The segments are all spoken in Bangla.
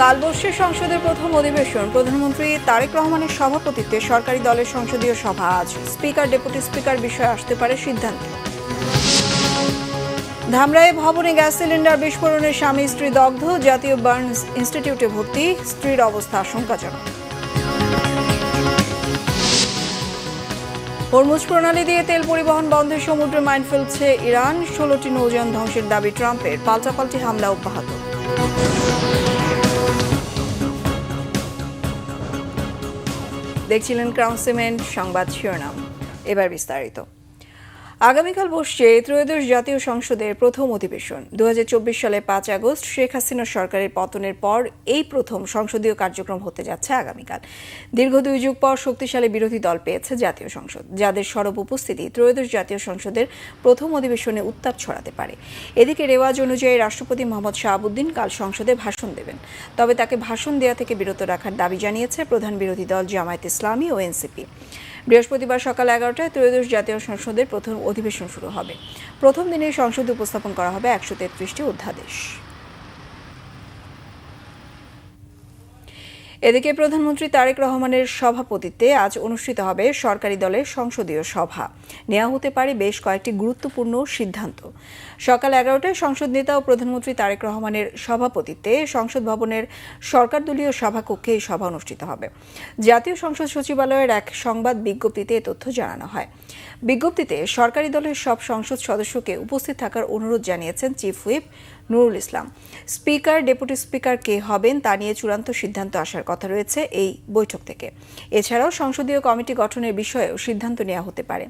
কাল বসছে সংসদের প্রথম অধিবেশন। প্রধানমন্ত্রী তারেক রহমানের সভাপতিত্বে সরকারি দলের সংসদীয় সভা আজ। স্পিকার, ডেপুটি স্পিকার বিষয়ে আসতে পারে সিদ্ধান্ত। ধামরাইয়ে ভবনে গ্যাস সিলিন্ডার বিস্ফোরণে স্বামী স্ত্রী দগ্ধ, জাতীয় বার্ন ইনস্টিটিউটে ভর্তি, স্ত্রীর অবস্থা আশঙ্কাজনক। হরমুজ প্রণালী দিয়ে তেল পরিবহন বন্ধে সমুদ্রে মাইন ফেলছে ইরান। 16টি নৌযান ধ্বংসের দাবি ট্রাম্পের। পাল্টাপাল্টি হামলা অব্যাহত। দেখছিলেন ক্রাউন সিমেন্ট সংবাদ শিরোনাম। এবার বিস্তারিত। আগামীকাল বসছে ত্রয়োদশ জাতীয় সংসদের প্রথম অধিবেশন। 2024 সালে 5 আগস্ট শেখ হাসিনা সরকারের পতনের পর এই প্রথম সংসদীয় কার্যক্রম হতে যাচ্ছে আগামীকাল। দীর্ঘ 2 যুগ পর শক্তিশালী বিরোধী দল পেয়েছে জাতীয় সংসদ, যাদের সরব উপস্থিতি ত্রয়োদশ জাতীয় সংসদের প্রথম অধিবেশনে উত্তাপ ছড়াতে পারে। এদিকে রেওয়াজ অনুযায়ী রাষ্ট্রপতি মোহাম্মদ শাহাবুদ্দিন কাল সংসদে ভাষণ দেবেন। তবে তাকে ভাষণ দেওয়া থেকে বিরত রাখার দাবি জানিয়েছে প্রধান বিরোধী দল জামায়াত ইসলামী ও এনসিপি। বৃহস্পতিবার সকাল 11টায় ত্রয়োদশ জাতীয় সংসদের প্রথম অধিবেশন শুরু হবে। প্রথম দিনে সংসদে উপস্থাপন করা হবে 133টি অধ্যাদেশ। এদিকে প্রধানমন্ত্রী তারেক রহমানের সভাপতিত্বে আজ অনুষ্ঠিত হবে সরকারি দলের সংসদীয় সভা। নেওয়া হতে পারে বেশ কয়েকটি গুরুত্বপূর্ণ সিদ্ধান্ত। সকাল 11টায় সংসদ নেতা ও প্রধানমন্ত্রী তারেক রহমানের সভাপতিত্বে সংসদ ভবনের সরকার দলীয় সভাকক্ষে এই সভা অনুষ্ঠিত হবে। জাতীয় সংসদ সচিবালয়ের এক সংবাদ বিজ্ঞপ্তিতে এ তথ্য জানানো হয়। বিজ্ঞপ্তিতে সরকারি দলের সব সংসদ সদস্যকে উপস্থিত থাকার অনুরোধ জানিয়েছেন chief whip Nurul Islam. Speaker, deputy speaker কে হবেন তা নিয়ে চূড়ান্ত সিদ্ধান্ত আসার কথা রয়েছে এই বৈঠক থেকে। এছাড়াও সংসদীয় কমিটি গঠনের বিষয়েও সিদ্ধান্ত নেওয়া হতে পারে।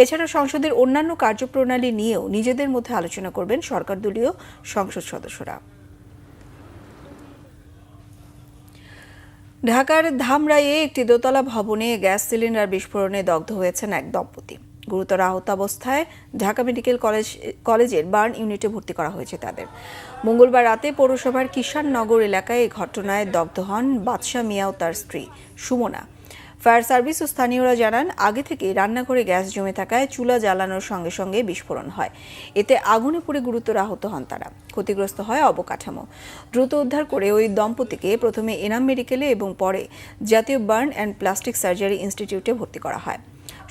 এছাড়া সংসদের অন্যান্য কার্যপ্রণালী নিয়েও নিজেদের মধ্যে আলোচনা করবেন সরকার দলীয় সংসদ সদস্যরা। ঢাকার ধামরাইয়ে একটি দোতলা ভবনে গ্যাস সিলিন্ডার বিস্ফোরণে দগ্ধ হয়েছেন এক দম্পতি। গুরুতর আহত অবস্থায় ঢাকা মেডিকেল কলেজের বার্ন ইউনিটে ভর্তি করা হয়েছে তাদের। মঙ্গলবার রাতে পৌরসভার কিষাননগর এলাকায় এই ঘটনায় দগ্ধ হন বাদশা মিয়া ও তার স্ত্রী সুমনা। ফায়ার সার্ভিস ও স্থানীয়রা জানান, আগে থেকে রান্নাঘরে গ্যাস জমে থাকায় চুলা জ্বালানোর সঙ্গে সঙ্গে বিস্ফোরণ হয়। এতে আগুনে পুড়ে গুরুতর আহত হন তারা। ক্ষতিগ্রস্ত হয় অবকাঠামো। দ্রুত উদ্ধার করে ওই দম্পতিকে প্রথমে এনাম মেডিকেলে এবং পরে জাতীয় বার্ন অ্যান্ড প্লাস্টিক সার্জারি ইনস্টিটিউটে ভর্তি করা হয়।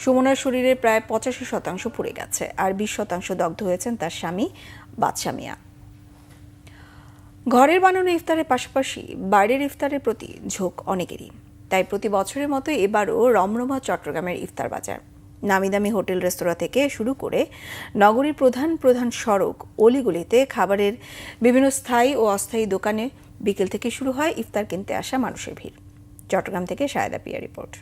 সুমনার শরীরে প্রায় 85% পুড়ে গেছে, আর 20% দগ্ধ হয়েছেন তার স্বামী বাদশা মিয়া। ঘরের বানানো ইফতারের পাশাপাশি বাইরের ইফতারের প্রতি ঝোঁক অনেকেরই। তাই প্রতি বছরের মতো এবারও রমরমা চট্টগ্রামের ইফতার বাজার। নামি দামি হোটেল রেস্তোরাঁ থেকে শুরু করে নগরীর প্রধান প্রধান সড়ক অলিগলিতে খাবারের বিভিন্ন স্থায়ী ও অস্থায়ী দোকানে বিকেল থেকে শুরু হয় ইফতার কিনতে আসা মানুষের ভিড়। চট্টগ্রাম থেকে সায়েদা পিয়া রিপোর্ট।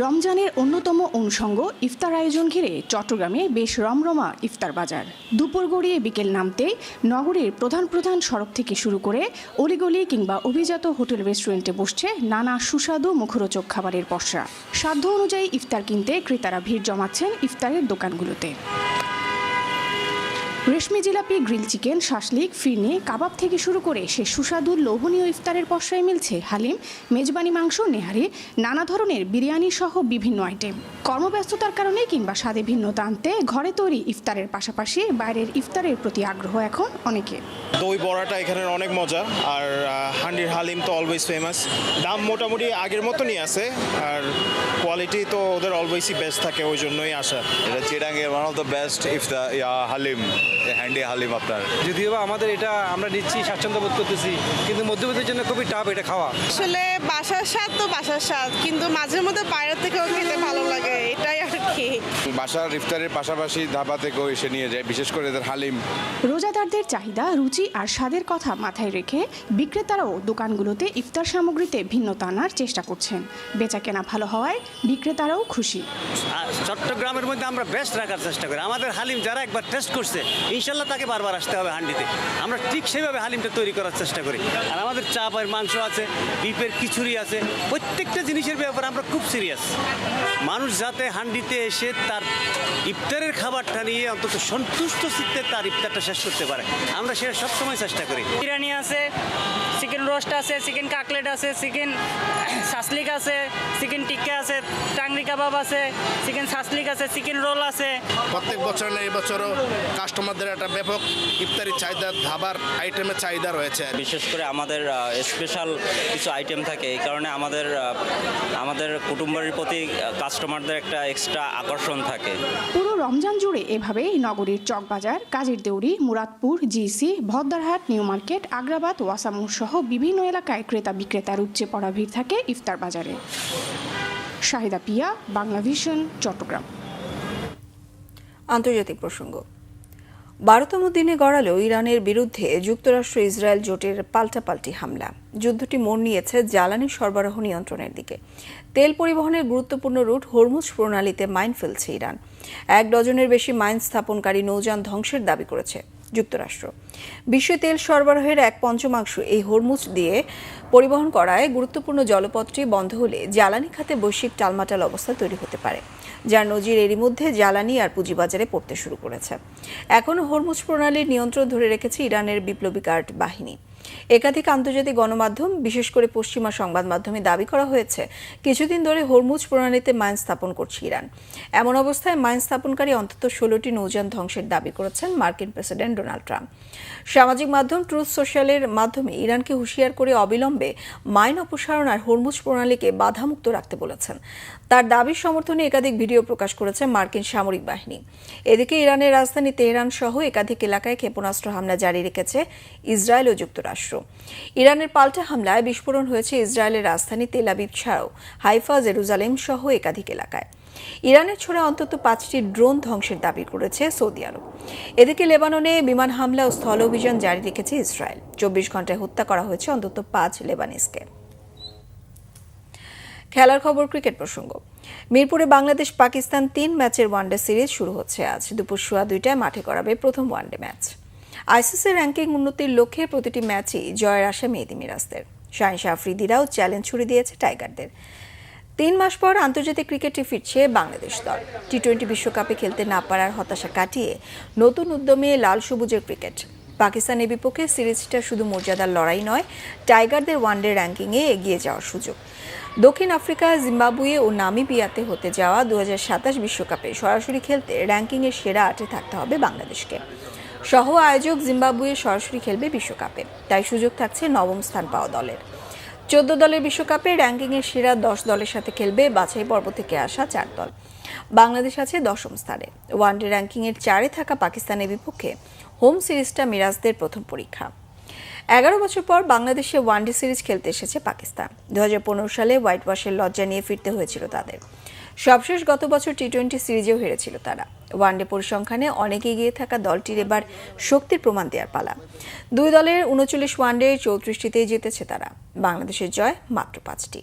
রমজানের অন্যতম অনুষঙ্গ ইফতার আয়োজন ঘিরে চট্টগ্রামে বেশ রমরমা ইফতার বাজার। দুপুর গড়িয়ে বিকেল নামতেই নগরীর প্রধান প্রধান সড়ক থেকে শুরু করে অলিগলি কিংবা অভিজাত হোটেল রেস্টুরেন্টে বসছে নানা সুস্বাদু মুখরোচক খাবারের পসরা। সাধ্য অনুযায়ী ইফতার কিনতে ক্রেতারা ভিড় জমাচ্ছেন ইফতারের দোকানগুলোতে। রেশমি জিলাপি, গ্রিল চিকেন, শাসলিক, ফিরনি, কাবাব থেকে শুরু করে সে সুস্বাদু লোভনীয় ইফতারের পসরায় মিলছে হালিম, মেজবানি মাংস, নেহারি, নানা ধরনের বিরিয়ানি সহ বিভিন্ন আইটেম। কর্মব্যস্ততার কারণে কিংবা স্বাদে ভিন্নতা আনতে ঘরে তৈরি ইফতারের পাশাপাশি বাইরের ইফতারের প্রতি আগ্রহ এখন অনেকে। দই বড়াটা এখানের অনেক মজা, আর হান্ডির হালিম তো অলওয়েজ ফেমাস। দাম মোটামুটি আগের মতনই আছে, আর কোয়ালিটি তো ওদের অলওয়েজই বেস্ট থাকে, ওই জন্যই আসা। এটা চিটাঙ্গের ওয়ান অফ দ্য বেস্ট ইফতার হালিম, হ্যান্ডি হালিম আপনার। যদিও বা আমাদের এটা আমরা নিচ্ছি, স্বাচ্ছন্দ্য বোধ করতেছি, কিন্তু মধ্যবিত্তের জন্য খুবই টাফ এটা খাওয়া। আসলে বাসার স্বাদ তো বাসার স্বাদ, কিন্তু মাঝে মধ্যে বাইরে থেকেও খেতে ভালো লাগে, এটাই আর কি। বাসার ইফতারের পাশাপাশি ধাবা থেকেও এসে নিয়ে যায়, বিশেষ করে এদের হালিম। রোজাদারদের চাহিদা, রুচি আর স্বাদের কথা মাথায় রেখে বিক্রেতারাও দোকানগুলোতে ইফতার সামগ্রীতে ভিন্নতা আনার চেষ্টা করছেন। বেচা কেনা ভালো হওয়ায় বিক্রেতারাও খুশি। চট্টগ্রামের মধ্যে আমরা বেস্ট রাখার চেষ্টা করি। আমাদের হালিম যারা একবার টেস্ট করছে, ইনশাল্লাহ তাকে বারবার আসতে হবে হান্ডিতে। আমরা ঠিক সেইভাবে হালিমটা তৈরি করার চেষ্টা করি। আর আমাদের চাপের মাংস আছে, বিফের খিচুড়ি আছে, প্রত্যেকটা জিনিসের ব্যাপারে আমরা খুব সিরিয়াস। মানুষ যাতে হান্ডিতে এসে তার ইফতারের খাবারটা নিয়ে অন্তত সন্তুষ্ট চিত্তে তার ইফতারটা শেষ করতে পারে। আমরা সেটা সবসময় চেষ্টা করি। বিরিয়ানি আছে, চিকেন রোস্ট আছে, চিকেন কাটলেট আছে, চিকেন সাসলিক আছে, চিকেন টিক্কা আছে, টাংরি কাবাব আছে, চিকেন সাসলিক আছে, চিকেন রোল আছে। প্রত্যেক বছর এই বছরও কাস্টমারদের একটা ব্যাপক ইফতারি চাহিদা, ধাবার আইটেমের চাহিদা রয়েছে। বিশেষ করে আমাদের স্পেশাল কিছু আইটেম থাকে, এই কারণে আমাদের কুটুম্বের প্রতি কাস্টমারদের একটা এক্সট্রা আকর্ষণ থাকে। পুরো রমজান জুড়ে এভাবেই নগরীর চকবাজার, কাজীর দেউরি, মুরাদপুর, জিসি, ভদ্দারহাট, নিউ মার্কেট, আগ্রাবাদ, ওয়াসামুর সহ বিভিন্ন এলাকায় ক্রেতা বিক্রেতার উপচে পড়া ভিড় থাকে ইফতার বাজারে। শাহিদা পিয়া, বাংলা ভিশন, চট্টগ্রাম। আন্তর্জাতিক প্রসঙ্গ। 12তম দিনে গড়ালো ইরানের বিরুদ্ধে যুক্তরাষ্ট্র ইসরায়েল জোটের পাল্টাপাল্টি হামলা। যুদ্ধটি মোড় নিয়েছে জ্বালানি সরবরাহ নিয়ন্ত্রণের দিকে। তেল পরিবহনের গুরুত্বপূর্ণ রুট হরমুজ প্রণালীতে মাইন ফেলছে ইরান। 1 ডজনের বেশি মাইন স্থাপনকারী নৌযান ধ্বংসের দাবি করেছে যুক্তরাষ্ট্র। বিশ্বে তেল সরবরাহের 1/5 এই হরমুজ দিয়ে পরিবহন করায় গুরুত্বপূর্ণ জলপথটি বন্ধ হলে জ্বালানি খাতে বৈশ্বিক টালমাটাল অবস্থা তৈরি হতে পারে, যার নজির এরই মধ্যে জ্বালানি আর পুঁজিবাজারে পড়তে শুরু করেছে। এখনও হরমুজ প্রণালীর নিয়ন্ত্রণ ধরে রেখেছে ইরানের বিপ্লবী গার্ড বাহিনী। একাধিক আন্তর্জাতিক গণমাধ্যম, বিশেষ করে পশ্চিমা সংবাদ মাধ্যমে দাবি করা হয়েছে কিছুদিন ধরে হরমুজ প্রণালীতে মাইন স্থাপন করছে ইরান। এমন অবস্থায় মাইন স্থাপনকারী অন্তত 16টি নৌযান ধ্বংসের দাবি করেছেন মার্কিন প্রেসিডেন্ট ডোনাল্ড ট্রাম্প। সামাজিক মাধ্যম ট্রুথ সোশ্যালের মাধ্যমে ইরানকে হুঁশিয়ার করে অবিলম্বে মাইন অপসারণ আর হরমুজ প্রণালীকে বাধামুক্ত রাখতে বলেছেন। তার দাবির সমর্থনে একাধিক ভিডিও প্রকাশ করেছে মার্কিন সামরিক বাহিনী। এদিকে ইরানের রাজধানী তেহরান সহ একাধিক এলাকায় ক্ষেপণাস্ত্র হামলা জারি রেখেছে ইসরায়েল ও যুক্তরাষ্ট্র। ইরানের পাল্টা হামলায় বিস্ফোরণ হয়েছে ইসরায়েলের রাজধানী তেল আবিব ছাড়াও হাইফা, জেরুজালেম সহ একাধিক এলাকায়। ইরানের ছোড়া অন্তত 5টি ড্রোন ধ্বংসের দাবি করেছে সৌদি আরব। এদিকে লেবাননে বিমান হামলা ও স্থল অভিযান জারি রেখেছে ইসরায়েল। 24 ঘন্টায় হত্যা করা হয়েছে অন্তত 5 লেবানিজকে। খেলার খবর, ক্রিকেট প্রসঙ্গ। মিরপুরে বাংলাদেশ পাকিস্তান 3 ম্যাচের ওয়ানডে সিরিজ শুরু হচ্ছে আজ। দুপুর 2:15টায় মাঠে গড়াবে প্রথম ওয়ানডে ম্যাচ। আইসিসি র্যাঙ্কিং উন্নতির লক্ষ্যে প্রতিটি ম্যাচই জয়ের আশা মেহেদী মিরাজদের। শাহিন আফ্রিদিরাও চ্যালেঞ্জ ছুড়ে দিয়েছে টাইগারদের। 3 মাস পর আন্তর্জাতিক ক্রিকেটে ফিরছে বাংলাদেশ দল। টি-20 বিশ্বকাপে খেলতে না পারার হতাশা কাটিয়ে নতুন উদ্যমে লাল সবুজের ক্রিকেট। পাকিস্তানের বিপক্ষে সিরিজটা শুধু মর্যাদার লড়াই নয়, টাইগারদের ওয়ানডে র্যাঙ্কিংয়ে এগিয়ে যাওয়ার সুযোগ। দক্ষিণ আফ্রিকা, জিম্বাবুয়ে ও নামিবিয়াতে হতে যাওয়া 2027 বিশ্বকাপে সরাসরি খেলতে র্যাঙ্কিংয়ের সেরা 8-এ থাকতে হবে বাংলাদেশকে। সহ আয়োজক জিম্বাবুয়ে সরাসরি খেলবে বিশ্বকাপে, তাই সুযোগ থাকছে 9ম স্থান পাওয়া দলের। 14 দলের বিশ্বকাপে র্যাঙ্কিংয়ের সেরা 10 দলের সাথে খেলবে বাছাই পর্ব থেকে আসা 4 দল। বাংলাদেশ আছে 10ম স্থানে। ওয়ানডে র্যাঙ্কিংয়ের 4-এ থাকা পাকিস্তানের বিপক্ষে হোম সিরিজটা মিরাজদের প্রথম পরীক্ষা। 11 বছর পর বাংলাদেশে ওয়ানডে সিরিজ খেলতে এসেছে পাকিস্তান। 2015 সালে হোয়াইট ওয়াশের লজ্জা নিয়ে ফিরতে হয়েছিল তাদের। সবশেষ গত বছর টি-20 সিরিজেও হেরেছিল তারা। ওয়ানডে পরিসংখ্যানে অনেক এগিয়ে থাকা দলটির এবার শক্তির প্রমাণ দেওয়ার পালা। 2 দলের 39 ওয়ানডে 34টিতেই জিতেছে তারা। বাংলাদেশের জয় মাত্র 5টি।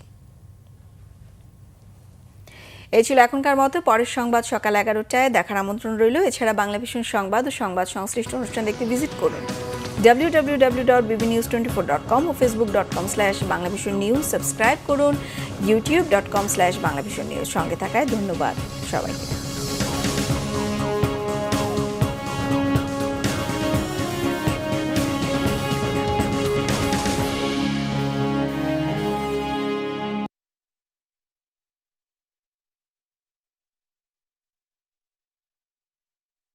এই ছিল এখনকার মতো। পরের সংবাদ সকাল 11টায় দেখার আমন্ত্রণ রইল। এছাড়া বাংলা ভিশন সংবাদ ও সংবাদ সংশ্লিষ্ট অনুষ্ঠান দেখতে ভিজিট করুন www.bbnews24.com ও facebook.com/banglavisionnews। সাবস্ক্রাইব করুন youtube.com/banglavisionnews। সঙ্গে থাকায় ধন্যবাদ সবাইকে।